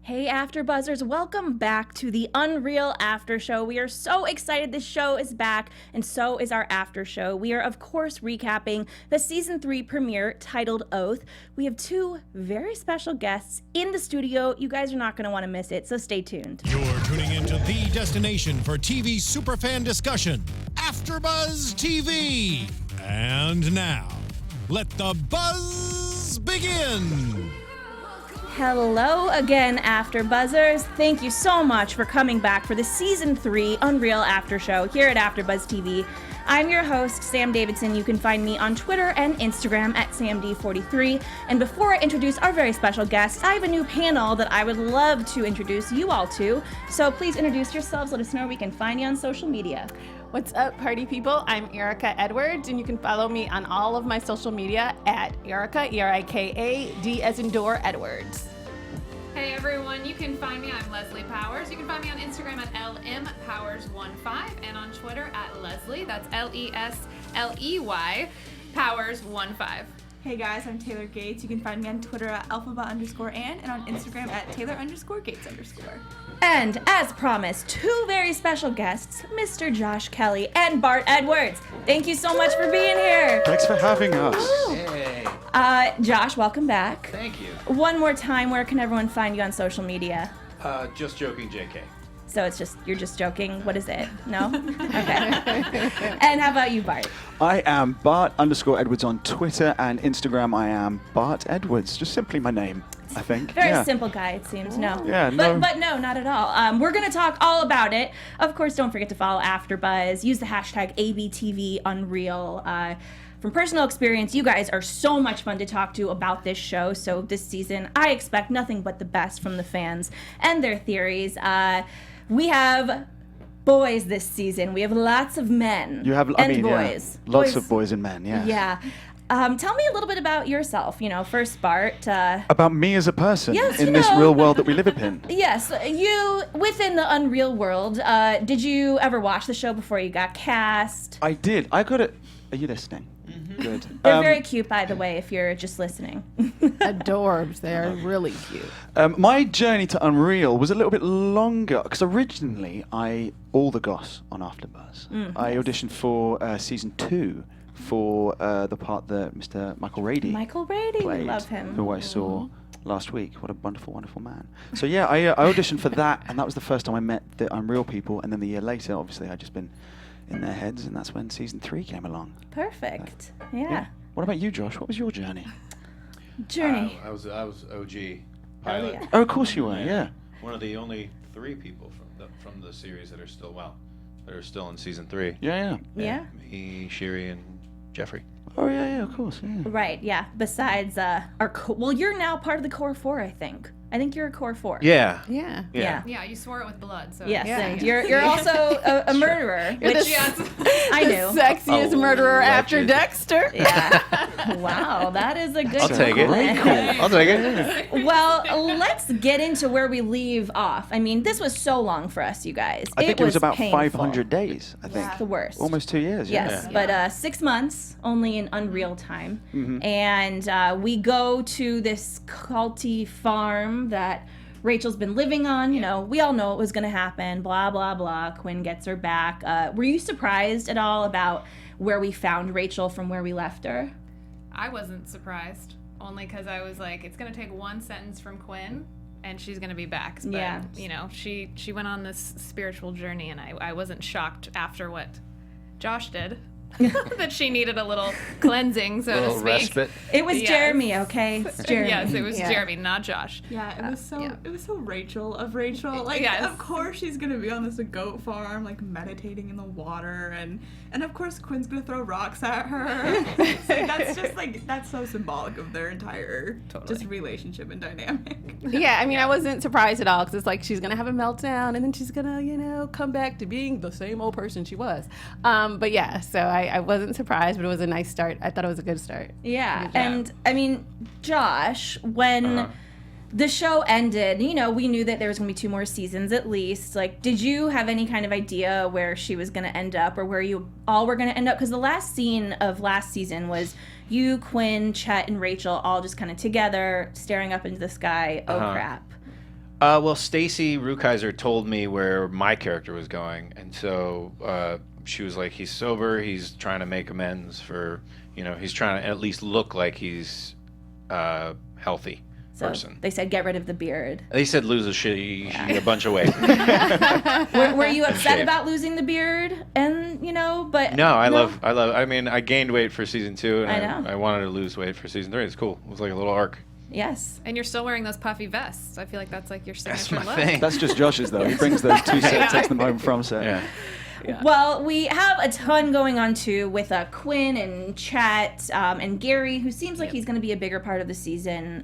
Hey AfterBuzzers, welcome back to the UnReal After Show. We are so excited this show is back, and so is our after show. We are, of course, recapping the Season 3 premiere titled Oath. We have two very special guests in the studio. You guys are not going to want to miss it, so stay tuned. You're tuning into the destination for TV superfan discussion, AfterBuzz TV. And now, let the buzz begin. Hello again, AfterBuzzers. Thank you so much for coming back for the Season 3 UnReal After Show here at AfterBuzz TV. I'm your host, Sam Davidson. You can find me on Twitter and Instagram at SamD43. And before I introduce our very special guests, I have a new panel that I would love to introduce you all to. So please introduce yourselves. Let us know where we can find you on social media. What's up, party people? I'm Erika Edwards, and you can follow me on all of my social media at Erika, E-R-I-K-A, D as in door, Edwards. Hey everyone, you can find me, I'm Lesley Powers. You can find me on Instagram at LMPowers15 and on Twitter at Lesley, that's L-E-S-L-E-Y, Powers15. Hey guys, I'm Taylor Gates. You can find me on Twitter at alphabet_Ann and on Instagram at Taylor_Gates_. And as promised, two very special guests, Mr. Josh Kelly and Bart Edwards. Thank you so much for being here. Thanks for having us. Hey. Josh, welcome back. Thank you. One more time, where can everyone find you on social media? Just joking, JK. So it's just, you're just joking. What is it? No? Okay. And how about you, Bart? I am Bart_Edwards on Twitter and Instagram. I am Bart Edwards. Just simply my name, I think. Very simple guy, it seems. No. Yeah, no. But no, not at all. We're going to talk all about it. Of course, don't forget to follow AfterBuzz. Use the hashtag ABTVUnreal. From personal experience, you guys are so much fun to talk to about this show. So this season, I expect nothing but the best from the fans and their theories. We have boys this season. We have lots of men and boys. Yeah. Lots of boys and men, yeah. Yeah. Tell me a little bit about yourself. First, Bart. About me as a person yes, in this real world that we live in. Yes, you, within the UnReal world, did you ever watch the show before you got cast? I did. I got it. Are you listening? Mm-hmm. Good. They're very cute, by the way, if you're just listening. Adorbs. They're really cute. My journey to UnReal was a little bit longer, because originally all the goss on AfterBuzz. I auditioned for Season 2 for the part that Mr. Michael Rady played, love him. who I saw last week. What a wonderful, wonderful man. So yeah, I auditioned for that, and that was the first time I met the UnReal people, and then the year later, obviously, I'd just been in their heads, and that's when Season 3 came along. Perfect. Yeah. What about you, Josh? What was your journey? I was OG pilot. yeah. Oh, of course you were, yeah. One of the only 3 people from the series that are still in Season 3. Yeah. Me, Sherry, and Jeffrey. Oh, yeah, of course, yeah. Right, yeah. Besides well, you're now part of the Core 4, I think. I think you're a Core 4. Yeah. Yeah, you swore it with blood. So Yes, Yeah. and you're also a murderer, which I knew. The sexiest murderer after Dexter. Yeah. Wow, that is a good I'll take it. compliment. I'll take it. Well, let's get into where we leave off. I mean, this was so long for us, you guys. I think it was about painful. 500 days, I think. It's the worst. Almost 2 years, yeah. Yes, but 6 months, only in UnReal time. And we go to this culty farm that Rachel's been living on. We all know it was going to happen, blah, blah, blah. Quinn gets her back. Were you surprised at all about where we found Rachel from where we left her? I wasn't surprised, only because I was like, it's going to take one sentence from Quinn, and she's going to be back. But, Yeah. She went on this spiritual journey, and I wasn't shocked after what Josh did. That she needed a little cleansing, so to speak. Respite. It was Yes. Jeremy, okay? It's Jeremy. Yes, it was Yeah. Jeremy, not Josh. Yeah, it was so Rachel of Rachel. Like, Yes. of course she's gonna be on this goat farm, like meditating in the water, and of course Quinn's gonna throw rocks at her. So that's just that's so symbolic of their entire just relationship and dynamic. Yeah, I mean, I wasn't surprised at all, because it's like she's going to have a meltdown, and then she's going to, come back to being the same old person she was. But yeah, so I wasn't surprised, but it was a nice start. I thought it was a good start. Yeah, Good job. and I mean, Josh, when the show ended, we knew that there was going to be 2 more seasons at least. Like, did you have any kind of idea where she was going to end up, or where you all were going to end up? Because the last scene of last season was you, Quinn, Chet, and Rachel all just kind of together, staring up into the sky. Oh, crap. Well, Stacy Rukeyser told me where my character was going, and so she was like, he's sober, he's trying to make amends for, he's trying to at least look like he's healthy So person. they said get rid of the beard. They said lose a bunch of weight. Were you upset about losing the beard? And but No, I love. I mean, I gained weight for season 2, and I know. I wanted to lose weight for season 3. It's cool. It was like a little arc. Yes. And you're still wearing those puffy vests. I feel like that's like your signature That's my look. thing. That's just Josh's though. He brings those two sets, takes them home from set. Yeah. Well, we have a ton going on too with Quinn and Chet and Gary, who seems like he's going to be a bigger part of the season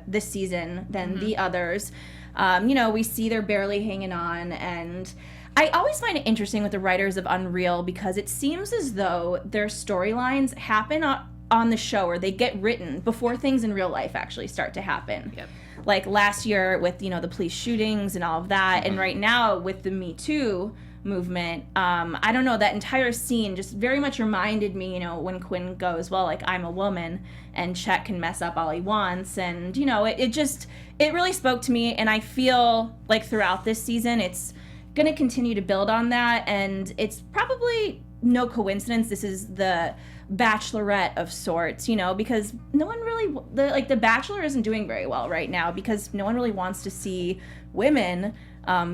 this season than the others. We see they're barely hanging on, and I always find it interesting with the writers of UnReal because it seems as though their storylines happen on the show, or they get written before things in real life actually start to happen. Yep. Like last year with the police shootings and all of that, and right now with the Me Too movement. I don't know, that entire scene just very much reminded me, when Quinn goes, well, like, I'm a woman, and Chet can mess up all he wants, and it really spoke to me, and I feel like throughout this season it's going to continue to build on that, and it's probably no coincidence this is the Bachelorette of sorts, because no one really, the Bachelor isn't doing very well right now because no one really wants to see women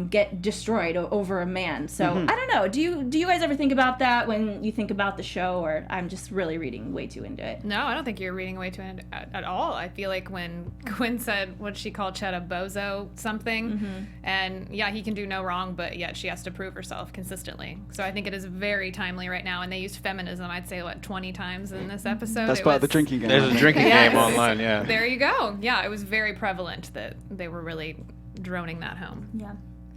get destroyed over a man. So I don't know. Do you guys ever think about that when you think about the show, or I'm just really reading way too into it? No, I don't think you're reading way too into it at all. I feel like when Quinn said, what she called Chet a bozo something, and yeah, he can do no wrong, but yet she has to prove herself consistently. So I think it is very timely right now, and they used feminism, I'd say, 20 times in this episode. That's part of the drinking game. There's a drinking game online, yeah. There you go. Yeah, it was very prevalent that they were really droning that home. Yeah.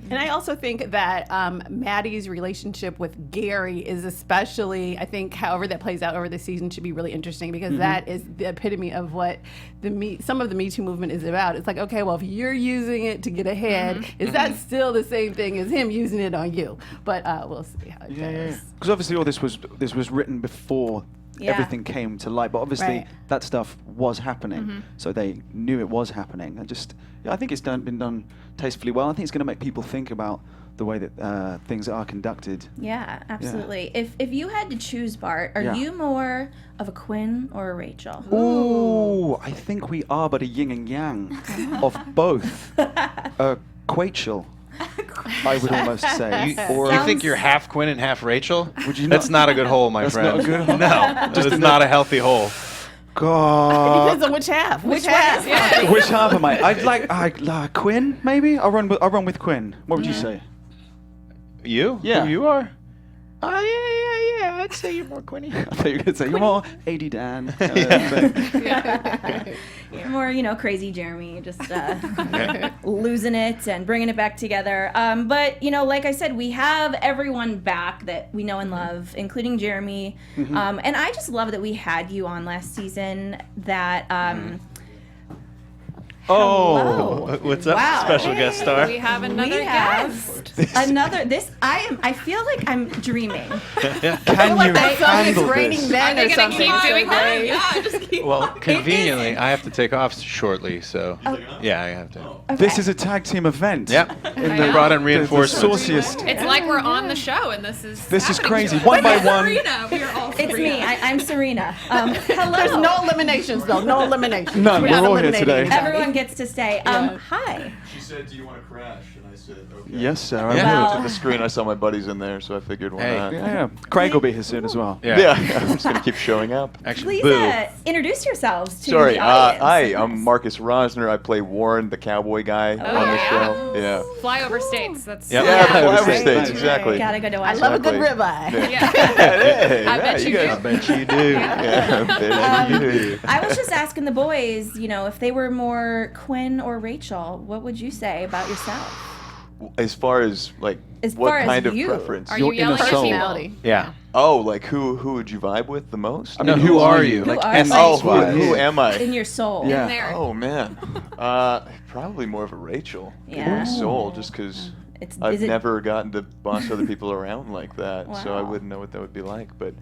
And I also think that Maddie's relationship with Gary is especially, I think, however that plays out over the season should be really interesting because that is the epitome of what some of the Me Too movement is about. It's like, okay, well, if you're using it to get ahead, is that still the same thing as him using it on you? But we'll see how it goes. Because obviously all this was written before everything came to light, but obviously that stuff was happening, so they knew it was happening. And I think it's been done tastefully well. I think it's going to make people think about the way that things are conducted. Yeah, absolutely. Yeah. If you had to choose, Bart, are you more of a Quinn or a Rachel? Ooh, I think we are, but a yin and yang of both. Quachel. I would almost say. You think you're half Quinn and half Rachel? Would you That's not a good hole, my friend. That's not a good hole? No, it's not a healthy hole. God. Depends on which half. Which half? Yeah. Which half am I? I'd like Quinn, maybe. I'll run with Quinn. What would you say? You? Yeah. Who you are? Oh, yeah. I'd say you're more Quinny. I thought you were going to say you're more AD Dan. You're more, crazy Jeremy, just losing it and bringing it back together. But, like I said, we have everyone back that we know and love, including Jeremy. And I just love that we had you on last season. That hello. What's up, Wow. special guest star? We have another We have guest. I feel like I'm dreaming. Can you That song is handle raining this? men Are or they gonna something. keep doing so that? they- Yeah, just keep Well, conveniently, I have to take off shortly, so yeah, I have to. This is a tag team event. Yep. I They know. brought in The reinforcements. sauciest. It's like we're on the show, and this is This is happening crazy. to us. One by one. Serena, we are all It's Serena. me. I'm Serena. Hello. There's no eliminations, though. No eliminations. None. We're We're not all here eliminating today. anybody. Everyone gets to stay. Hi. She said, "Do you want to crash?" And I said, "Okay." Yes, sir. I Yeah. will. Well- Looked at the screen. I saw my buddies in there, so I figured, why Hey. not? Yeah. Craig will be here soon as well. Yeah. I'm just gonna keep showing up. Actually, Please boo. introduce yourselves to Sorry, the audience. hi. I'm Marcus Rosner. I play Warren, the cowboy guy on the yeah? show. Yeah. Flyover states. That's Yep. Yeah, Yeah. Flyover Right. States, exactly. Gotta go to I watch love it. a good Exactly. ribeye. Yeah. Hey, I bet you you guys do. bet you do. Yeah, I bet you do. I was just asking the boys, if they were more Quinn or Rachel, what would you say about yourself? As far as like As what far as kind of you. preference? Are Your you yelling inner at soul. people? Personality. Yeah. Oh, like who would you vibe with the most? I No, mean, who are you? Who Like are essence you? Oh, wise. who am I? In your soul. Yeah. There. Oh man, probably more of a Rachel. Yeah. In soul, just because Is I've it- never gotten to boss other people around like that, so I Wow. wouldn't know what that would be like. But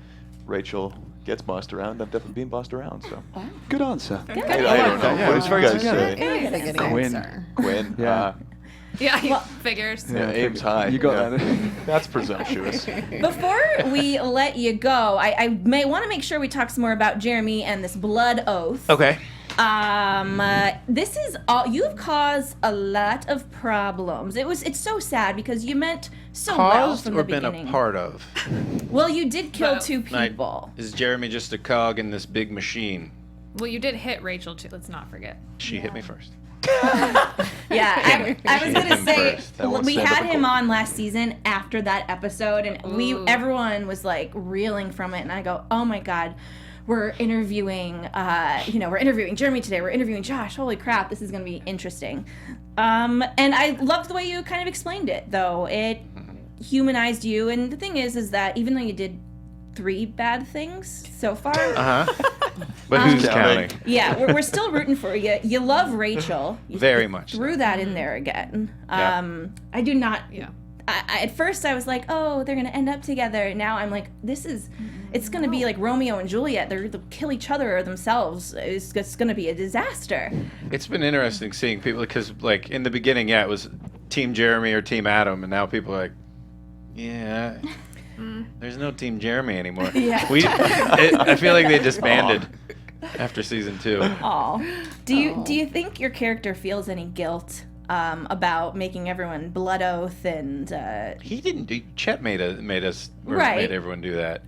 Rachel gets bossed around. I've definitely been bossed around. So Good answer. I don't know. Yeah, What it's did very you guys together. say? Yeah, you got a good Quinn. answer. Quinn. Yeah. Yeah, he figures. Yeah, aims high. You got that. That's presumptuous. Before we let you go, I may want to make sure we talk some more about Jeremy and this blood oath. Okay. This is all you've caused a lot of problems. It's so sad because you meant so well Caused from or the been beginning. a part of? Well, you did kill Both. 2 people. Is Jeremy just a cog in this big machine? Well, you did hit Rachel too. Let's not forget. She hit me first. Yeah, I was gonna Him say first. That won't we stand up had in him court. on last season after that episode, and everyone was like reeling from it, and I go, oh my god. We're interviewing, we're interviewing Jeremy today. We're interviewing Josh. Holy crap, this is going to be interesting. And I loved the way you kind of explained it, though. It humanized you. And the thing is that even though you did 3 bad things so far, But who's Counting. counting? yeah, we're still rooting for you. You love Rachel. You Very much. threw that in there again. Yeah. I do not. Yeah. At first, I was like, oh, they're going to end up together. Now I'm like, it's going to be like Romeo and Juliet. They'll kill each other or themselves. It's going to be a disaster. It's been interesting seeing people because, like, in the beginning, yeah, it was Team Jeremy or Team Adam, and now people are like, yeah, there's no Team Jeremy anymore. Yeah. I feel like they disbanded after season 2. Aw. Do you think your character feels any guilt about making everyone blood oath and He didn't do. Chet made us Right. made everyone do that.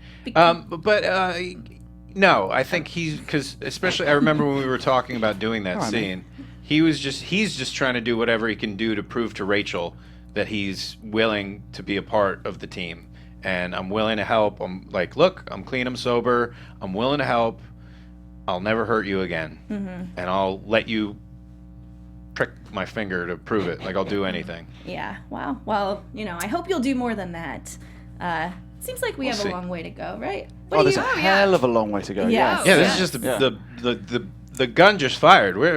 No, I think because especially I remember when we were talking about doing that scene, he's just trying to do whatever he can do to prove to Rachel that he's willing to be a part of the team, and I'm willing to help. I'm like, look, I'm clean, I'm sober, I'm willing to help. I'll never hurt you again, and I'll let you prick my finger to prove it. Like I'll do anything. yeah, wow. Well, I hope you'll do more than that. Seems like we have see. a long way to go, right? Oh, there's a hell of a long way to go. Yes. Yeah, this Yes. is just the gun just fired. We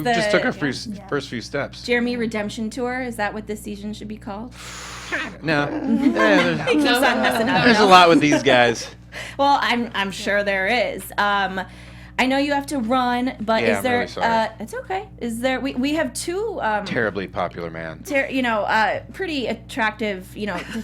the- just took our first few steps. Jeremy Redemption Tour, is that what this season should be called? No, He keeps on messing up. there's a lot with these guys. Well, I'm sure there is. I know you have to run, but Yeah, is there? I'm really sorry. It's okay. Is there? We have 2. Terribly popular man. Pretty attractive,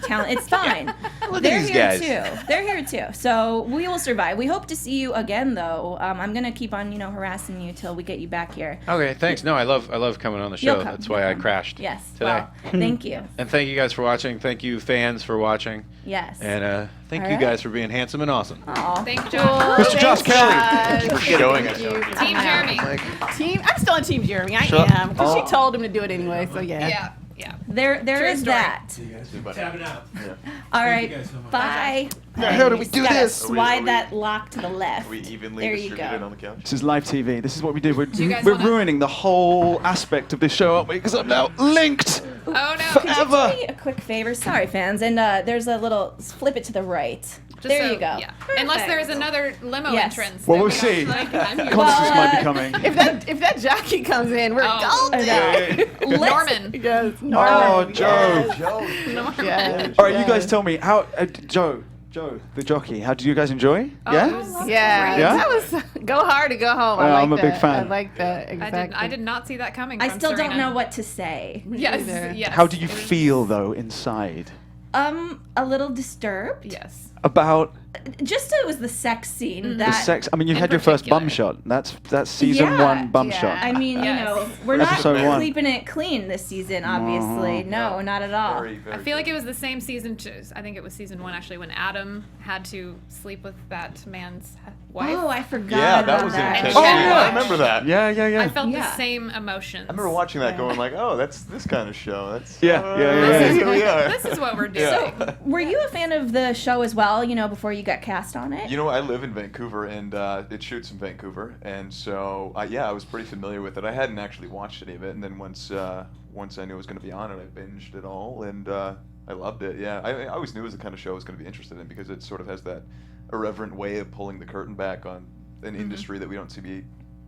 talent. It's fine. Look They're at these here guys. too. They're here too. So we will survive. We hope to see you again, though. I'm gonna keep on, harassing you till we get you back here. Okay, thanks. No, I love coming on the You'll show. come, That's you'll why I come. crashed Yes. today. Well, thank you. And thank you guys for watching. Thank you fans for watching. Yes. And thank All you right. guys for being handsome and awesome. Aw. Thank you, Josh. Mr. Josh Kelly. For showing Thank us. you. Team Jeremy. I'm still on Team Jeremy. I Sure. am. Because she told him to do it anyway, so yeah. Yeah. Yeah. There True is story. that. Tapping out. All right. guys so much. Bye. The hell do we do Gotta this? Slide that lock to the left. Are we evenly There you distributed go. on the couch? This is live TV. This is what we do. We're, you guys we're wanna- ruining the whole aspect of this show, aren't we? Because I'm now linked Oh no. forever. Do me a quick favor. Sorry, fans. And there's a little flip it to the right. Just there so- you go. Yeah. Unless there is another limo Yes. entrance. Well, that we'll we see. don't like. I'm here. Constance might be uh, coming. If that jockey comes in, we're Oh. golden. Norman. Yes, Oh, Norman. Joe. Yes. All right, you guys tell me how. Joe, the jockey. How did you guys enjoy? Oh, Yeah. it was Yeah, great. Yeah? that was go hard to go home. I Yeah, like I'm a big that. fan. I like that. Exactly. I did not see that coming. I from still don't Serena. know what to say. Yes. either. Yes. How do you it was- feel though inside A little disturbed. Yes. about Just it was the sex scene. That the sex? I mean, you in had your first bum particular. shot. That's season Yeah, 1 bum yeah. shot. I mean, Yes. we're not Episode 1. keeping it clean this season, obviously. No, not at all. Very, very I feel like it was the same season. I think it was season 1 actually when Adam had to sleep with that man's wife. Oh, I forgot Yeah, about that was that. intense. Oh, I yeah. remember that. Yeah. I felt Yeah. the same emotions. I remember watching that going like, oh, that's this kind of show. That's Yeah. Here we are. This is what we're doing. Yeah. Were you a fan of the show as well, before you got cast on it? You know, I live in Vancouver, and it shoots in Vancouver, and so I was pretty familiar with it. I hadn't actually watched any of it, and then once I knew it was going to be on it, I binged it all, and I loved it. Yeah, I always knew it was the kind of show I was going to be interested in because it sort of has that irreverent way of pulling the curtain back on an industry that we don't see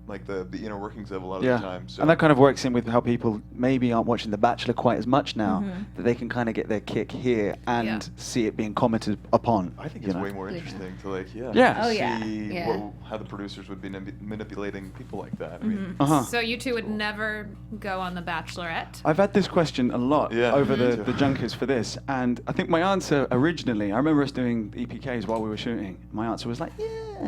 like the inner workings of a lot of Yeah, the time. So. and that kind of works in with how people maybe aren't watching The Bachelor quite as much now, that they can kind of get their kick here and see it being commented upon. I think you it's know? way more interesting to like, Yeah. to Oh, yeah. see Yeah. how the producers would be manipulating people like that. I mean, So you two would never go on The Bachelorette? I've had this question a lot Yeah. over Me the too. junkets for this, and I think my answer originally, I remember us doing EPKs while we were shooting. My answer was like, yeah,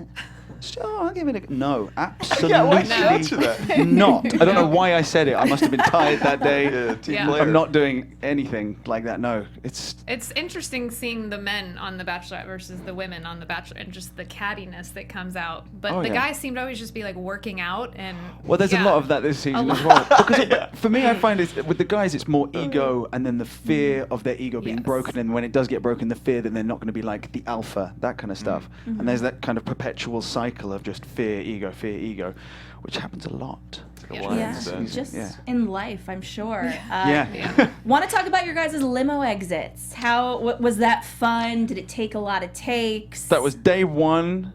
sure, I'll give it a no. Absolutely yeah, why did you answer that? not. I don't know why I said it. I must have been tired that day. Yeah, team Yeah. player. I'm not doing anything like that. No, it's It's interesting seeing the men on The Bachelorette versus the women on The Bachelor and just the cattiness that comes out. But Oh, the yeah. guys seem to always just be like working out and. well. There's a lot of that this season as well. Because for me, I find with the guys, it's more ego, and then the fear of their ego being Yes. broken, and when it does get broken, the fear that they're not going to be like the alpha, that kind of stuff. And there's that kind of perpetual cycle of just fear, ego, which happens a lot. It's like a Yeah. lion Yeah, season. just Yeah. in life, I'm sure. Yeah. Want to talk about your guys' limo exits? How was that fun? Did it take a lot of takes? That was day one,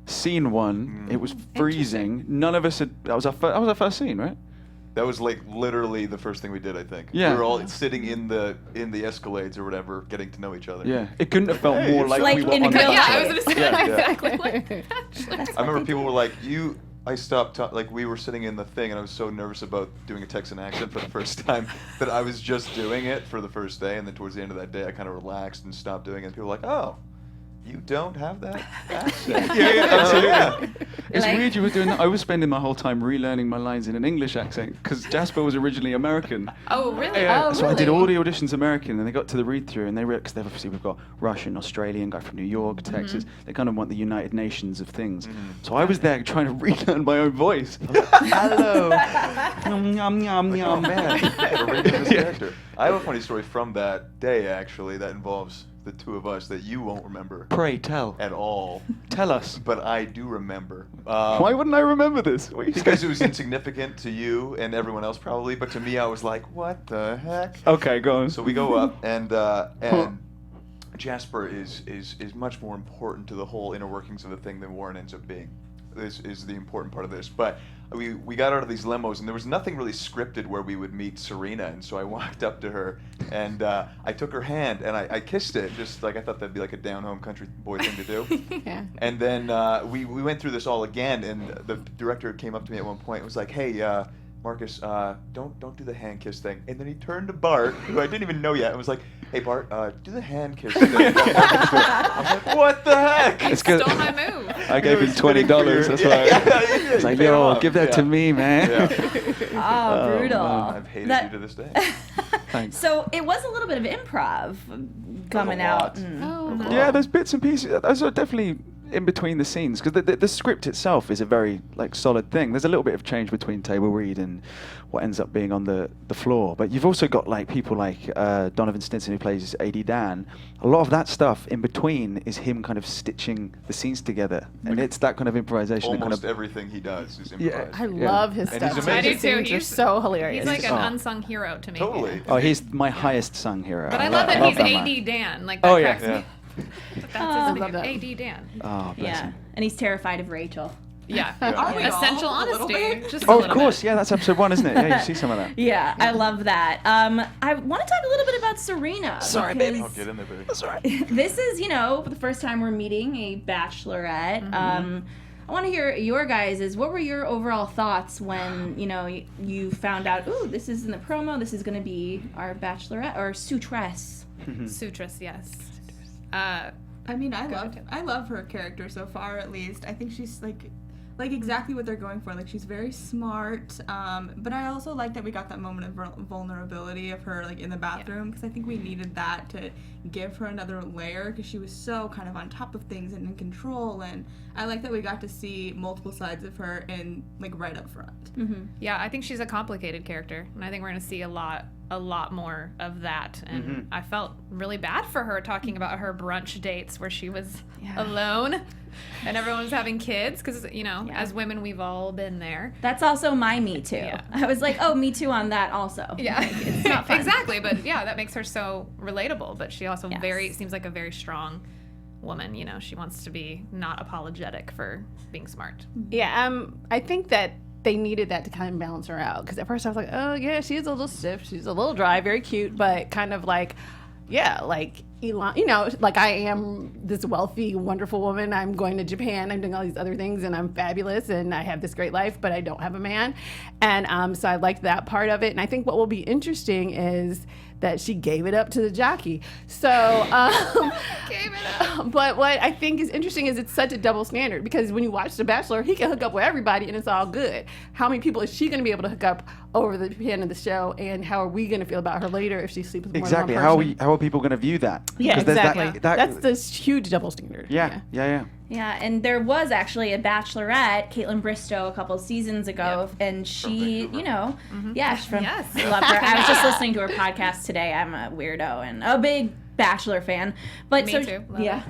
scene one. It was freezing. None of us had. That was our first scene, right? That was like literally the first thing we did, I think. Yeah. We were all sitting in the Escalades or whatever, getting to know each other. Yeah. It couldn't have felt more like, Like we were in on the real Yeah, life. I was going to say Yeah, yeah. exactly like The Bachelor. I remember people were like, I stopped, like we were sitting in the thing and I was so nervous about doing a Texan accent for the first time that I was just doing it for the first day, and then towards the end of that day I kind of relaxed and stopped doing it, and people were like, oh, you don't have that accent. Yeah, absolutely. Yeah. It's Like- weird you were doing that. I was spending my whole time relearning my lines in an English accent because Jasper was originally American. Oh, really? Yeah, Oh, so I did really? all the auditions American, and they got to the read-through, and because obviously we've got Russian, Australian, guy from New York, Texas. They kind of want the United Nations of things. So I was there trying to relearn my own voice. Hello. Yum, yum, yum, Man, man. gotta read this character. I have a funny story from that day actually that involves the two of us that you won't remember Pray tell. at all, Tell us. but I do remember. Why wouldn't I remember this? What are you Because saying? it was insignificant to you and everyone else probably, but to me I was like, what the heck? Okay, go on. So we go up, and Jasper is much more important to the whole inner workings of the thing than Warren ends up being. This is the important part of this. But we got out of these limos, and there was nothing really scripted where we would meet Serena. And so I walked up to her, and I took her hand, and I kissed it, just like I thought that'd be like a down-home country boy thing to do. Yeah. And then we went through this all again, and the director came up to me at one point and was like, hey, Marcus, don't do the hand kiss thing. And then he turned to Bart, who I didn't even know yet, and was like, hey, Bart, do the hand kiss thing. I was like, what the heck? It's Stole good. my move. I gave him $20. That's Yeah, why. yeah, It's like, paid him yo, off. give that to Yeah. me, man. Yeah. Oh, brutal. I've hated That- you to this day. Thanks. So it was a little bit of improv coming a out. lot. Mm. Yeah, there's bits and pieces. Those are definitely in between the scenes because the script itself is a very solid thing. There's a little bit of change between table read and what ends up being on the floor. But you've also got people like Donovan Stinson who plays AD Dan. A lot of that stuff in between is him kind of stitching the scenes together, and it's that kind of improvisation. that Almost kind of, everything he does is Yeah. improvised. I Yeah. love his And stuff. he's too. amazing. I do His too. scenes are He's so hilarious. He's like an Oh. unsung hero to me. Totally. oh, he's my highest sung hero. But I love that love he's that man. AD Dan. Like that Oh, yeah. cracks me. That's I his love name. that. AD Dan. Oh, bless Yeah, him. and he's terrified of Rachel. Yeah. Are we all Essential a little honesty. bit? Just a Oh, of little course. bit. Yeah, that's episode 1, isn't it? Yeah, you see some of that. Yeah, I love that. I want to talk a little bit about Serena. Sorry, baby. because Oh, get in there, baby. That's all right. This is, the first time we're meeting a bachelorette. I want to hear your guys'. What were your overall thoughts when, you found out, ooh, this is in the promo, this is going to be our bachelorette, or suitress. Sutress, yes. I mean, I love her character so far. At least I think she's like exactly what they're going for. Like, she's very smart. But I also like that we got that moment of vulnerability of her in the bathroom, because I think we needed that to give her another layer, because she was so kind of on top of things and in control. And I like that we got to see multiple sides of her and right up front. Yeah, I think she's a complicated character, and I think we're going to see a lot more of that. And I felt really bad for her talking about her brunch dates where she was alone and everyone was having kids, because as women we've all been there. That's also my me too. Yeah. I was like, oh, me too on that also. Yeah, It's not fun. exactly. But yeah, that makes her so relatable. But she also Yes. seems like a very strong woman. She wants to be not apologetic for being smart. Yeah, I think that they needed that to kind of balance her out. Because at first I was like, oh yeah, she's a little stiff, she's a little dry, very cute, but kind of like, yeah, like Elon, you know, like I am this wealthy, wonderful woman. I'm going to Japan. I'm doing all these other things, and I'm fabulous, and I have this great life, but I don't have a man. And so I liked that part of it. And I think what will be interesting is that she gave it up to the jockey. So, Gave it up. but what I think is interesting is it's such a double standard, because when you watch The Bachelor, he can hook up with everybody and it's all good. How many people is she going to be able to hook up over the end of the show, and how are we going to feel about her later if she sleeps with more than one person? How are people going to view that? Yeah, 'Cause there's exactly. That's this huge double standard. Yeah. Yeah, and there was actually a Bachelorette, Caitlin Bristow, a couple seasons ago, and she, you know, yeah, she's from, Yes. I love her. I was just listening to her podcast today. I'm a weirdo and a big Bachelor fan, but Me so too. Love yeah,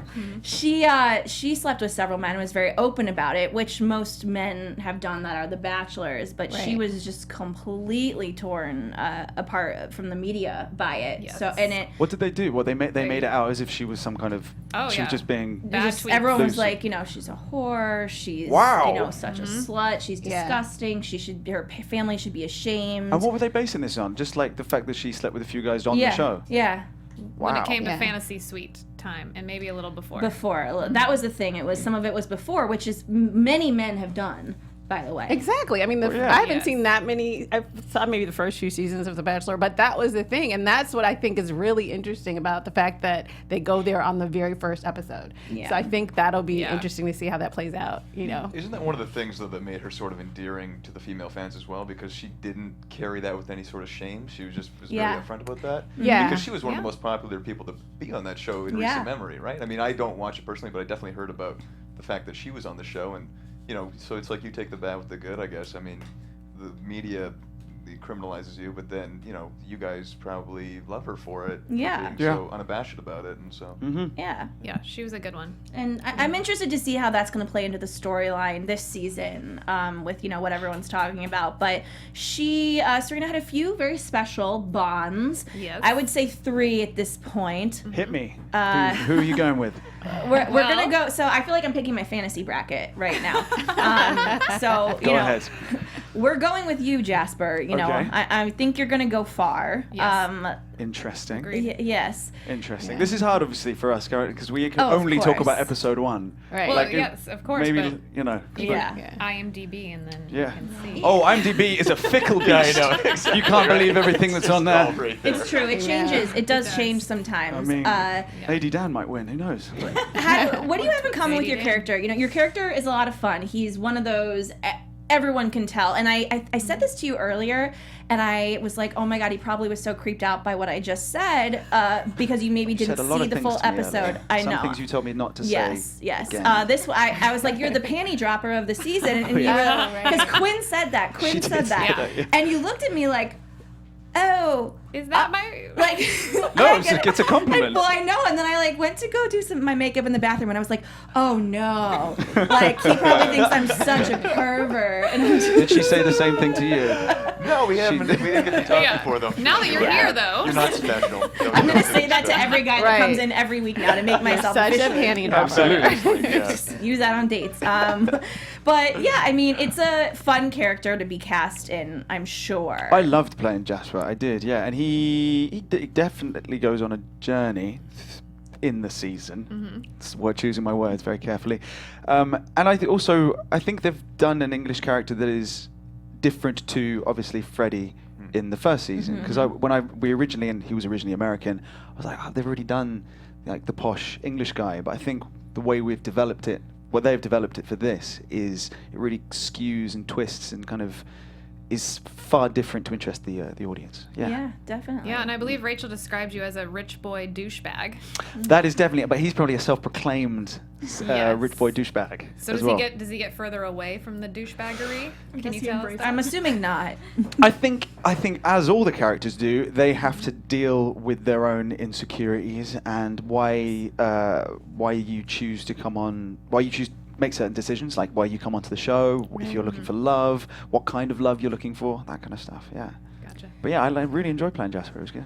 she slept with several men and was very open about it, which most men have done that are the Bachelors, but she Right. was just completely torn apart from the media by it. Yes. So and it. What did they do? Well, they made it out as if she was some kind of Oh, she yeah. was just being Bad Just, tweets. everyone was Loose. like, you know, she's a whore. She's, Wow. you know, such a slut. She's Yeah. disgusting. Her family should be ashamed. And what were they basing this on? Just like the fact that she slept with a few guys on yeah, the show. yeah. When Wow. it came to Yeah. fantasy suite time, and maybe a little before. Before that was the thing. It was some of it was before, which is many men have done, by the way. Exactly. I mean, yeah. I haven't Yes. seen that many. I saw maybe the first few seasons of The Bachelor, but that was the thing. And that's what I think is really interesting about the fact that they go there on the very first episode. Yeah. So I think that'll be Yeah. interesting to see how that plays out, you know? Isn't that one of the things, though, that made her sort of endearing to the female fans as well? Because she didn't carry that with any sort of shame. She was Yeah. very upfront about that. Yeah. Because she was one of Yeah. the most popular people to be on that show in Yeah. recent memory, right? I mean, I don't watch it personally, but I definitely heard about the fact that she was on the show. And, you know, so it's like you take the bad with the good, I guess. I mean, the media criminalizes you, but then, you know, you guys probably love her for it. Yeah. For being Yeah. so unabashed about it. And so. Yeah. Yeah, she was a good one. And I'm interested to see how that's going to play into the storyline this season, with, you know, what everyone's talking about. But Serena had a few very special bonds. Yes. I would say 3 at this point. Hit me. Who are you going with? We're Well- gonna go. So I feel like I'm picking my fantasy bracket right now. So you Go know, ahead. we're going with you, Jasper. You know, Okay. I think you're gonna go far. Yes. Interesting. Agreed. Yes. Interesting. This is hard, obviously, for us, because we can Oh, of only talk course. about episode 1. Right. Well, Like, yes, of course. Maybe, but you know. Yeah. IMDb, and then Yeah. you can see. Oh, IMDb is a fickle beast. Yeah, I know, exactly, You can't right? believe everything that's on It's all there. right there. It's true. It changes. It does change sometimes. I mean, Uh, Lady Dan might win. Who knows? what do you have in common with Lady your Dan. character? You know, your character is a lot of fun. He's one of those everyone can tell. And I said this to you earlier, and I was like, oh my god, he probably was so creeped out by what I just said, because you maybe You didn't said a lot see of the things full to me episode. earlier. I know. Some things you told me not to say. Yes. again. I was like, you're the panty dropper of the season, and yeah. because Quinn said that. Quinn She did said say that, that, yeah. and you looked at me like, oh. Is that my Like No, it's a compliment. Well, I know, and then I like went to go do my makeup in the bathroom, and I was like, "Oh no!" Like he probably thinks I'm such a pervert. And I'm just, Did she say the same thing to you? No, we haven't. We didn't get to talk Yeah. before, though. Now that you're here, though. You're not special. I'm gonna say that to every guy that Right. comes in every week now to make myself Such a officially. panty dropper. Absolutely. Yeah. Just use that on dates. But yeah, I mean, it's a fun character to be cast in, I'm sure. I loved playing Jasper. I did, yeah. And he definitely goes on a journey in the season. We're choosing my words very carefully. And I think they've done an English character that is different to obviously Freddie in the first season. Because and he was originally American, I was like, oh, they've already done like the posh English guy. But I think the way we've developed it, what they've developed it for this, is it really skews and twists and kind of is far different to interest the audience. Yeah, definitely. Yeah, and I believe Rachel described you as a rich boy douchebag. That is definitely, but he's probably a self-proclaimed Yes. rich boy douchebag. So as does well. does he get further away from the douchebaggery? Can guess you he tell us embraced that? I'm assuming not. I think as all the characters do, they have to deal with their own insecurities and why you choose to make certain decisions, like why you come onto the show, if you're looking for love, what kind of love you're looking for, that kind of stuff. Yeah. Gotcha. But yeah, I really enjoyed playing Jasper. It was good.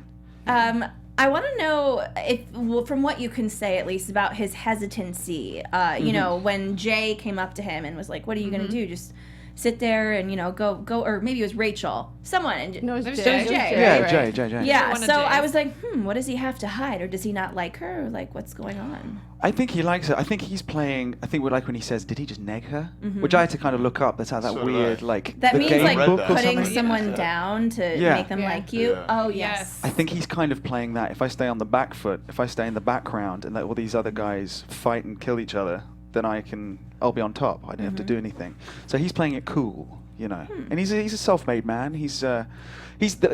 I want to know from what you can say at least about his hesitancy. You know, when Jay came up to him and was like, "What are you going to do? Just sit there and go, or maybe it was Rachel, someone. And No, it was It was Jay. Jay. Yeah, right. Jay. Yeah, one of so I Jay's. was like, what does he have to hide, or does he not like her, or like what's going on? I think he likes her. I think he's playing. I think we like when he says, "Did he just neg her?" Which I had to kind of look up. That's how that So did weird I. like That the means game like read book that. or putting something. someone down to Yeah. make them Yeah. like you. Yeah. Oh Yes. I think he's kind of playing that. If I stay on the back foot, if I stay in the background, and let all these other guys fight and kill each other, then I'll be on top. I don't have to do anything. So he's playing it cool, And he's a self-made man.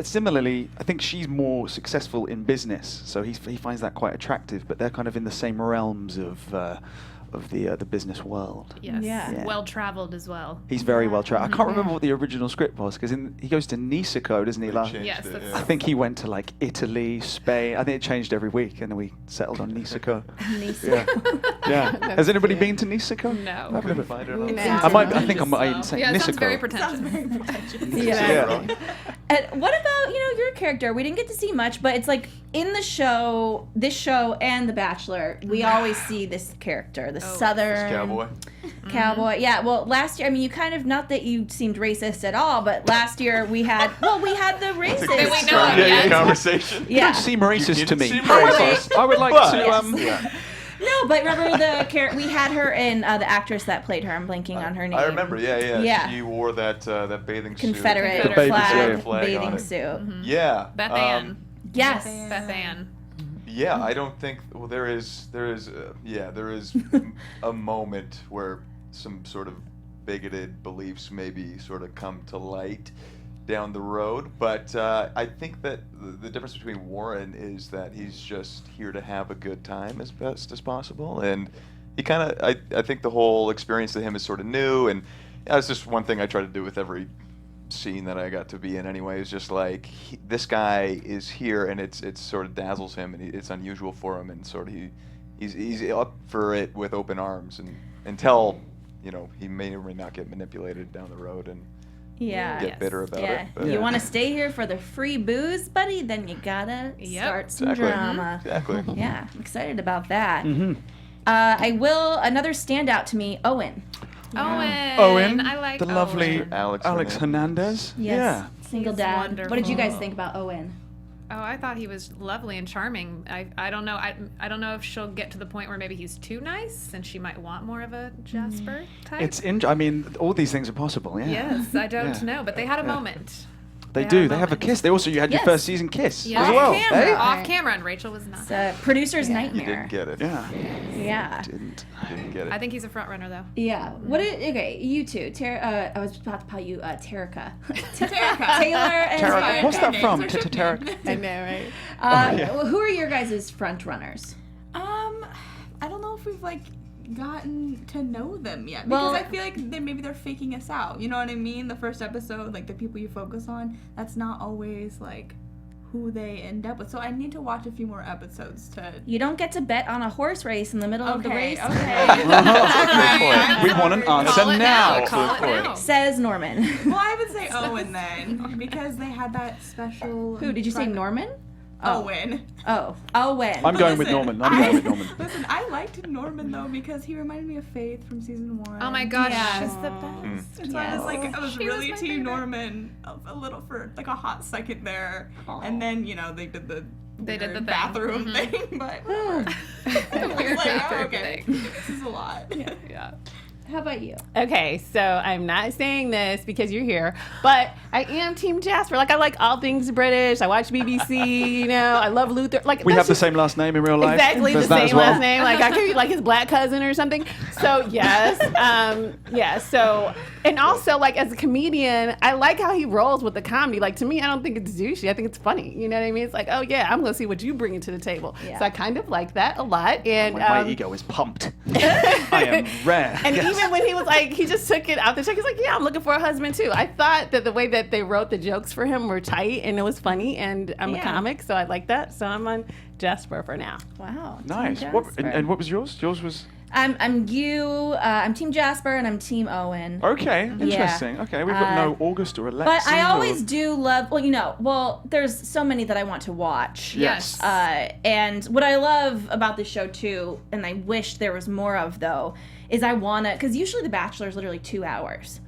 Similarly, I think she's more successful in business, so he finds that quite attractive. But they're kind of in the same realms of the business world. Yes. Yeah. Well traveled as well. He's very well traveled. I can't remember what the original script was because he goes to Niseko, doesn't he? They Last. changed Yes, it, that's- I think he went to like Italy, Spain. I think it changed every week, and then we settled on Niseko. Yeah. Has anybody been to Niseko? No. I've never. Find it on No. I think I'm saying Yeah, it sounds Niseko. very Sounds pretentious. very pretentious. Yeah. And what about your character? We didn't get to see much, but it's like in the show, this show and The Bachelor, we always see this character, the Southern Cowboy. Yeah. Well, last year, I mean, you kind of, not that you seemed racist at all, but last year we had the racist. we know Yeah, him, yes. conversation. Yeah. Don't seem racist You to didn't me. seem racist. I would like But- to. Yeah. No, but remember we had her in the actress that played her. I'm blanking on her name. I remember. Yeah. Yeah. She wore that bathing suit. Confederate The baby flag, flag on bathing it. suit. Yeah. Beth Ann. Yes. Beth Ann. Yeah, I don't think. Well, there is a moment where some sort of bigoted beliefs maybe sort of come to light down the road. But I think that the difference between Warren is that he's just here to have a good time as best as possible, and he kind of. I think the whole experience to him is sort of new, and that's just one thing I try to do with every scene that I got to be in anyway, is just like this guy is here and it's sort of dazzles him and it's unusual for him, and sort of he's up for it with open arms, and until he may or may not get manipulated down the road and get bitter about it. But You want to stay here for the free booze, buddy? Then you gotta start some Exactly. drama. Exactly. Yeah, I'm excited about that. Another standout to me, Owen. Owen. I like the lovely Owen. Alex Hernandez. Yes. Yeah. Single He's dad. wonderful. What did you guys think about Owen? Oh, I thought he was lovely and charming. I don't know. I don't know if she'll get to the point where maybe he's too nice and she might want more of a Jasper type. I mean, all these things are possible. Yeah. Yes, I don't Yeah. know, but they had a moment. They They do. had a They have a moment. kiss. They also you had Yes. your first season kiss Yeah. as Off well. camera. eh? Off camera, and Rachel was not. It's a producer's You nightmare. didn't get it. Yeah. Yeah. Didn't. Didn't get it. I think he's a front runner though. Yeah. Okay, you two. I was about to call you Terica. Taylor and Tarek. What's that from? Names are ship Tarek. I know, right? well, who are your guys' front runners? I don't know if we've gotten to know them yet, Well- because I feel like maybe they're faking us out. You know what I mean? The first episode, the people you focus on, that's not always who they end up with. So I need to watch a few more episodes to. You don't get to bet on a horse race in the middle of the race. Okay. We want an answer Call it now. now. Call it now. Says Norman. Well, I would say Owen then, because they had that special. Who did you say? Norman? Owen. Oh, Owen. I'm going with Listen, Norman. I'm going with Norman. Listen, I liked Norman though because he reminded me of Faith from season 1. Oh my gosh, Yeah. she's the best. And so I was Yes. I was She was really my team favorite. Norman a little for a hot second there, and then they did the They did the weird thing. bathroom Mhm. thing, but whatever. The weird bathroom okay, thing. this is a lot. Yeah. How about you? Okay, so I'm not saying this because you're here, but I am Team Jasper. I like all things British. I watch BBC, I love Luther. We that's have the just- same last name in real life. Exactly There's the that as same well. last name. I could be his black cousin or something. So yes, So and also as a comedian, I like how he rolls with the comedy. To me, I don't think it's douchey. I think it's funny. You know what I mean? It's oh yeah, I'm gonna see what you bring to the table. Yeah. So I kind of like that a lot. And My ego is pumped. I am rare. and Yes. even when he was he just took it out the check. He's yeah, I'm looking for a husband too. I thought that the way that they wrote the jokes for him were tight and it was funny. And I'm a Yeah. comic, so I like that. So I'm on Jasper for now. Wow. Team Nice. Jasper. And what was yours? Yours was I'm Team Jasper and I'm Team Owen. okay. Interesting. Okay, we've got no August or Alexi. But I always or... do love. There's so many that I want to watch. Yes. And what I love about this show too, and I wish there was more of though, is I wanna, because usually The Bachelor is literally 2 hours.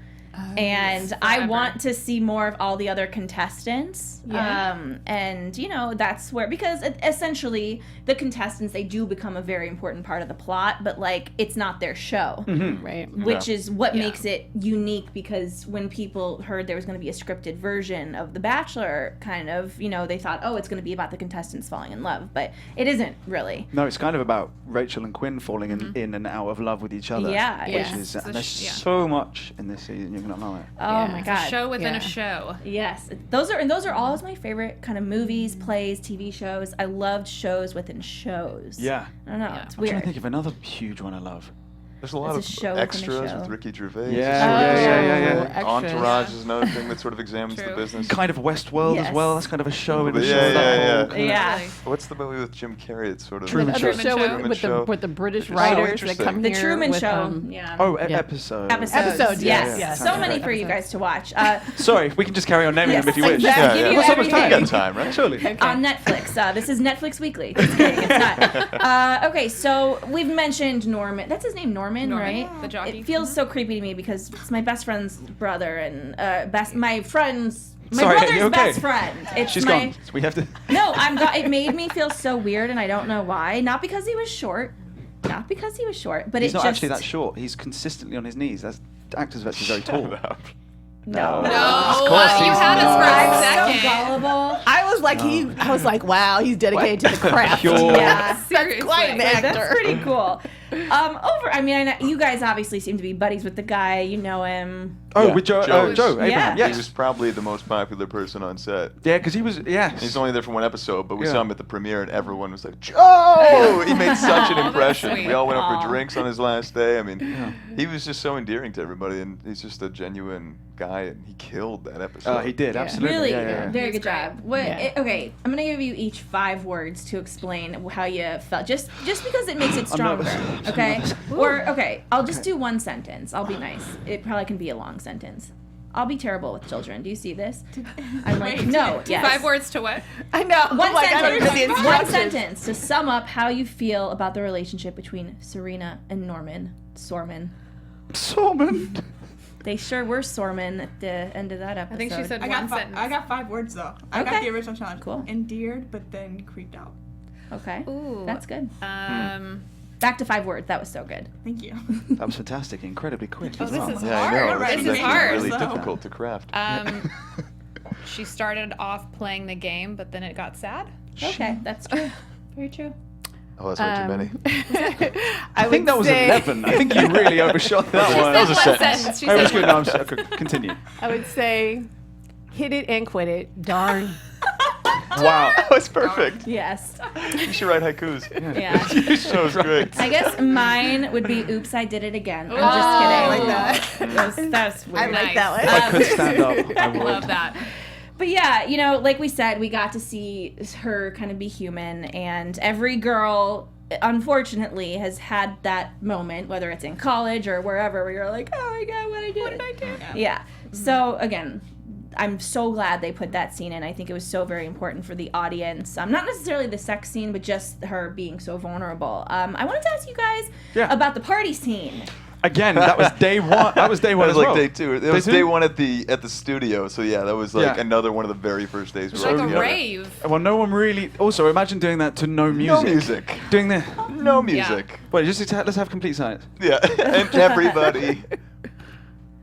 And I want to see more of all the other contestants. Yeah. And, you know, that's where, because essentially the contestants, they do become a very important part of the plot, but, like, it's not their show. Right. Which is what makes it unique, because when people heard there was going to be a scripted version of The Bachelor, kind of, you know, they thought, oh, it's going to be about the contestants falling in love, but it isn't really. No, it's kind of about Rachel and Quinn falling in and out of love with each other. Yeah, Which yeah. is, and there's so much in this season, you're going to love it. Oh my It's god. a show within Yeah. a show. Yes. Those are always my favorite kind of movies, plays, TV shows. I loved shows within shows. Yeah. I don't know. Yeah. It's I'm trying weird. to think of another huge one I love. There's a lot It's a show of within a extras show. with Ricky Gervais. Yeah. Extras. Entourage is another thing that sort of examines the True. business. Kind of Westworld Yes. as well. That's kind of a show in a Yeah, show. yeah, that yeah. whole kind of- Yeah. What's the movie with Jim Carrey? It's sort of Truman Other Show. show Truman with Show. the British Oh, writers that interesting. come The here. Truman with, Show. Yeah. Oh, Yeah. episodes. Episodes, yes. Yeah. So many for you guys to watch. Sorry, we can just carry on naming Yes, them if you wish. exactly. Yeah, Give yeah. you Well, so much everything. time. You got time, right? Surely. On Netflix. This is Netflix Weekly. Just kidding, it's not. Okay, so we've mentioned Norman. That's his name, Norman, right? The jockey. It feels so creepy to me because it's my best friend's brother and my brother's Sorry, you okay? best friend. It's She's my gone. So we have to. No, it made me feel so weird, and I don't know why. Not because he was short, but He's it's not just actually that short. He's consistently on his knees. That's actors are actually very tall. no. No, course you he's had us for not. a So second. gullible. I was like, wow, he's dedicated to the craft. Pure. Yeah. That's quite an actor. That's pretty cool. I know you guys obviously seem to be buddies with the guy. You know him. Oh, Yeah. with Joe Joe. Abraham. Yeah. He Yes. was probably the most popular person on set. Yeah, because he was. Yes. He's only there for one episode, but we Yeah. saw him at the premiere, and everyone was like, "Joe!" He made such an Aw, that's impression. sweet. We all went out Aw. for drinks on his last day. I mean, he was just so endearing to everybody, and he's just a genuine guy, and he killed that episode. He did, absolutely. Really, Yeah. very He's good great. job. What? Yeah. Okay, I'm gonna give you each 5 words to explain how you felt, just because it makes it stronger. nervous. Okay, or okay, I'll just do one sentence. I'll be nice. It probably can be a long sentence. I'll be terrible with children. Do you see this? I'm like, no. Yes. 5 words to what? I know. One Like, I don't sentence. know the One instructions. sentence to sum up how you feel about the relationship between Serena and Norman Sorman. Sorman. They sure were Sorman at the end of that episode. I think she said I one got sentence. I got 5 words though. I Okay. got the original challenge. Cool. Endeared, but then creeped out. Okay, Ooh. that's good. Back to 5 words. That was so good. Thank you. That was fantastic. Incredibly quick. Oh, as this well. is Yeah, I hard. know. Right, It's This is actually hard. really So- difficult to craft. She started off playing the game, but then it got sad. Okay, that's true. Very true. Oh, that's way too many. I think that was 11. I think you really overshot that one. That was a One sentence. She That was said good. one. No, I'm sorry. Okay, continue. I would say, hit it and quit it. Darn. Wow. That was perfect. Yes. You should write haikus. Yeah. That was great. I guess mine would be "Oops, I did it again." I'm Oh, just I kidding. like that. That's weird. I like that If I one. could stand up, I would. Love that. But yeah, you know, like we said, we got to see her kind of be human, and every girl, unfortunately, has had that moment, whether it's in college or wherever, where you're like, oh my god, what did I do? Yeah. So again, I'm so glad they put that scene in. I think it was so very important for the audience. Not necessarily the sex scene, but just her being so vulnerable. I wanted to ask you guys about the party scene. Again, that was day one. That was day one That was as like well. day 2. It was two? day 1 at the studio. So yeah, that was like Yeah. another one of the very first days we It's were like all a together. rave. Well, no one really. Also, imagine doing that to no music. No music. Doing the. No music. Wait, let's have complete silence. Yeah, and everybody.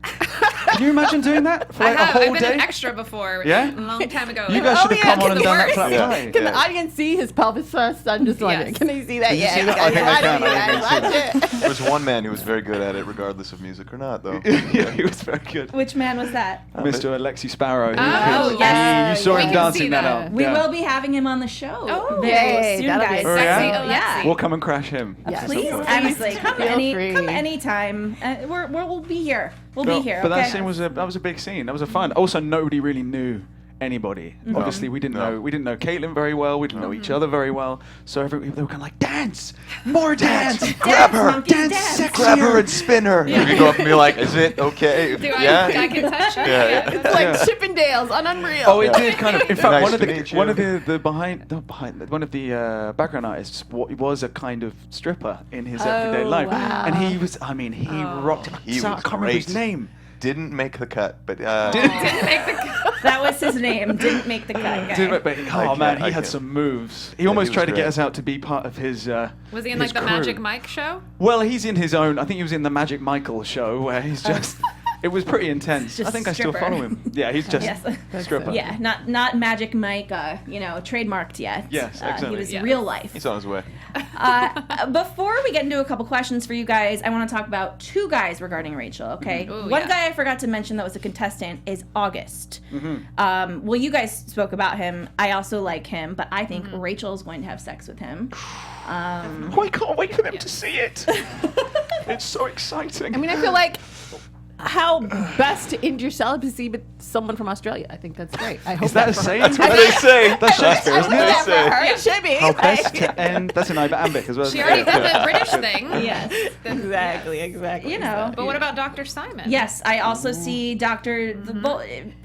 Can you imagine doing that for like a whole I've been day? an extra before. Yeah? A long time ago. You guys Oh, should have yeah, come on can and the done that worst- flat Yeah. pie. Can the audience see his pelvis first? I'm just wondering. Yes. Can they see that? Can you Yeah. see that? I think I can. I Watch it. There was one man who was very good at it, regardless of music or not, though. Yeah, he was very good. Which man was that? Mr. Alexi Sparrow. Oh, yes. You saw We him can dancing see that that. out. We Yeah. will be having him on the show Oh. very Yay, soon, that'll be guys. Oh, Sexy yeah? Alexi. We'll come and crash him. Yes. Please, Please. honestly, come Feel free. anytime. We'll be here. We'll No, be here. But okay? that scene was a big scene. That was a fun. Also, nobody really knew anybody. Obviously, we didn't know Caitlin very well. We didn't know each other very well. So they were kind of like, dance, more dance, Grab her, monkeys, dance, dance. sexier. grab her and spin her. You can go up and be like, "Is it okay?" Do yeah. I can touch it? Yeah. It's like Chippendales on Unreal. Oh, it Yeah. did kind of. In fact, Nice one of to meet you. one of the background artists was a kind of stripper in his everyday life, wow. and he was. I mean, he rocked. He I was can't remember his great. name. didn't make the cut, but That was his name. Didn't make the cut. guy. But, I oh man, he can't. had some moves. He Yeah, almost he tried was to get great. us out to be part of his. Was he in his like the crew. Magic Mike show? Well, he's in his own. I think he was in the Magic Michael show where he's just. It was pretty intense. Just I think I still stripper. follow him. Yeah, he's just Yes. stripper. Yeah, not Magic Mike, trademarked yet. Yes, exactly. He was Yes. real life. he's on his way. Before we get into a couple questions for you guys, I want to talk about two guys regarding Rachel, okay? Ooh, One yeah. guy I forgot to mention that was a contestant is August. Mm-hmm. Well, you guys spoke about him. I also like him, but I think Rachel's going to have sex with him. Oh, I can't wait for them to see it. It's so exciting. I mean, I feel like how best to end your celibacy with someone from Australia. I think that's great. I hope is that a for her. saying? That's what they say. That's Shakespeare, isn't I it? wish that for her. It should be. How best to end. That's an iambic as well. She isn't already it? did the British thing. Yes. Exactly. You know. But what about Dr. Simon? Yes, I also see Dr.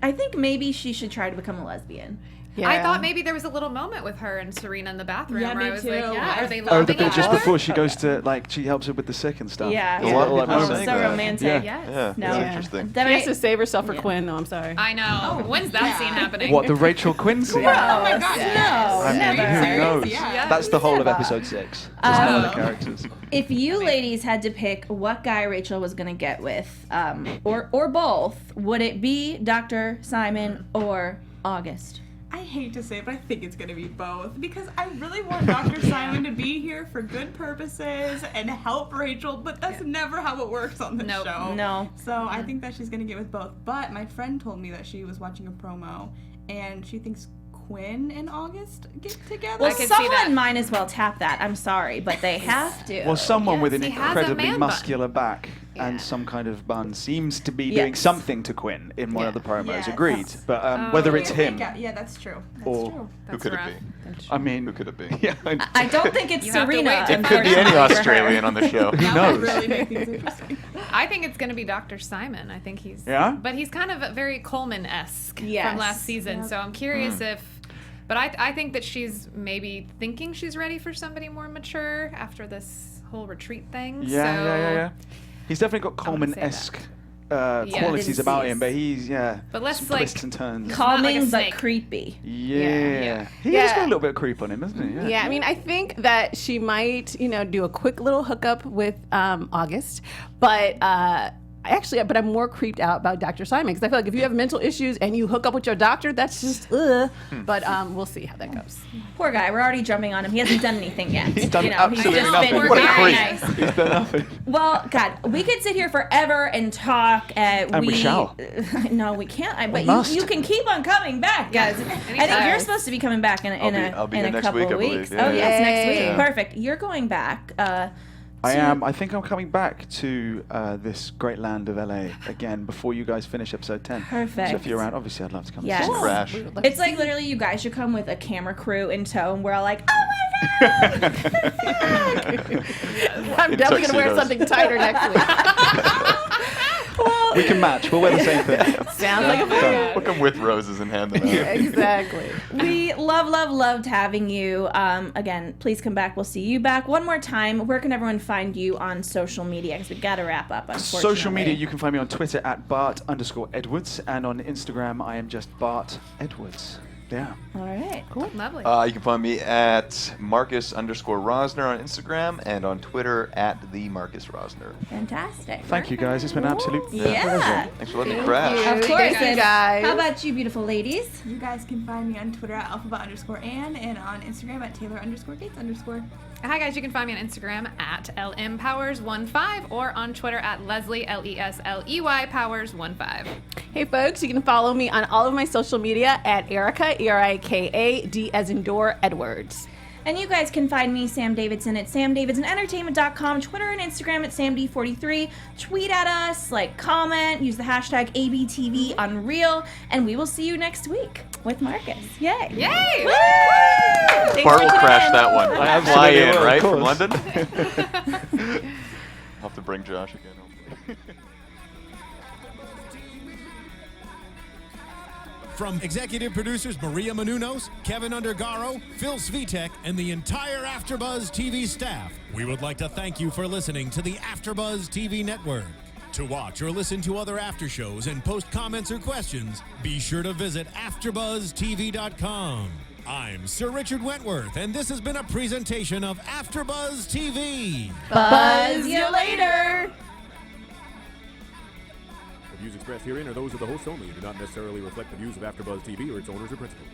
I think maybe she should try to become a lesbian. Yeah. I thought maybe there was a little moment with her and Serena in the bathroom Yeah, where me I was too. like, yeah, are they Oh, loving the bit each just other? before she goes to, like, she helps her with the sick and stuff. Yeah. A lot of Little, people are moments. saying So that. romantic. Yeah. Yes. Yeah, No. that's Yeah. interesting. Then She has to save herself for Quinn. No, I'm sorry. I know. When's that scene happening? What, the Rachel Quinn scene? Oh my God, no, I mean, never. who knows? Yeah. That's the whole of Never. episode 6. Just none of the Oh. characters. If you ladies had to pick what guy Rachel was gonna get with, or both, would it be Dr. Simon or August? I hate to say it, but I think it's going to be both because I really want Dr. Simon to be here for good purposes and help Rachel, but that's never how it works on the Nope. show. No. So I think that she's going to get with both. But my friend told me that she was watching a promo and she thinks Quinn and August get together. Well, I could see that. someone might as well tap that. I'm sorry, but they have to. Well, someone Yes, with an he has a incredibly man bun. muscular back Yeah. and some kind of bun seems to be Yes. doing something to Quinn in one of the promos. Yes. Agreed. But whether it's him, Yeah, that's true. That's Or- true. Who That's could rough. it be? I mean, Who could it be? Yeah, I don't think it's You have to Serena. wait. It It could be any unfortunately, for her. Australian on the show. who That would knows? really make things interesting. I think it's going to be Dr. Simon. I think he's. Yeah? But he's kind of very Coleman-esque Yes. from last season. So I'm curious if. But I think that she's maybe thinking she's ready for somebody more mature after this whole retreat thing. Yeah. so, He's definitely got I'm gonna say Coleman-esque Yeah. qualities Didn't about see him, but he's But let's, some like, twists and turns. not Calming like a but snake. creepy. Yeah. He Yeah. has got a little bit of creep on him, hasn't he? Yeah, I mean, I think that she might, do a quick little hookup with August, but but I'm more creeped out about Dr. Simon because I feel like if you have mental issues and you hook up with your doctor, that's just But we'll see how that goes. Poor guy. We're already jumping on him. He hasn't done anything yet. He's done he's absolutely just nothing. been What a very creep. nice. He's done nothing. Well, God, we could sit here forever and talk. And we shall. No, we can't. But must. you can keep on coming back, guys. I think you're Anytime. supposed to be coming back in I'll be a here next couple week, of I believe. weeks. Yeah. Oh yes, next Yay. week. Perfect. You're going back. I am. I think I'm coming back to this great land of LA again before you guys finish episode 10. Perfect. So if you're around, obviously I'd love to come. Yes. And see you. Crash. It's like literally you guys should come with a camera crew in tow, and we're all like, oh my God! I'm In definitely going to wear tuxedos. something tighter next week. We can match. We'll wear the same thing. Sounds like a plan. We'll come with roses and hand them out. Exactly. We loved having you. Again, please come back. We'll see you back. One more time, where can everyone find you on social media? Because we got to wrap up, unfortunately. Social media, you can find me on Twitter at Bart_Edwards, and on Instagram I am just Bart Edwards. Yeah. All right. Cool. Lovely. You can find me at Marcus_Rosner on Instagram and on Twitter at the Marcus Rosner. Fantastic. Thank you guys. It's been an absolute Yeah. pleasure. Thanks for letting me crash. you. Of course. Thank you, And guys. How about you, beautiful ladies? You guys can find me on Twitter at alphabet_Ann and on Instagram at Taylor_Gates_. Hi guys, you can find me on Instagram at lmpowers15 or on Twitter at Lesley Lesley Powers15. Hey folks, you can follow me on all of my social media at Erika, Erika, D as in door, Edwards. And you guys can find me, Sam Davidson, at samdavidsonentertainment.com, Twitter and Instagram at samd43. Tweet at us, comment, use the hashtag ABTV UnReal, and we will see you next week with Marcus. Yay! Yay! Woo! Thanks Bart for will tuning crash in. that one. I Fly absolutely in, will, of right, from course. London? I'll have to bring Josh again, hopefully. From executive producers Maria Menounos, Kevin Undergaro, Phil Svitek, and the entire AfterBuzz TV staff, we would like to thank you for listening to the AfterBuzz TV network. To watch or listen to other after shows and post comments or questions, be sure to visit AfterBuzzTV.com. I'm Sir Richard Wentworth, and this has been a presentation of AfterBuzz TV. Buzz you later. The views expressed herein are those of the hosts only and do not necessarily reflect the views of AfterBuzz TV or its owners or principals.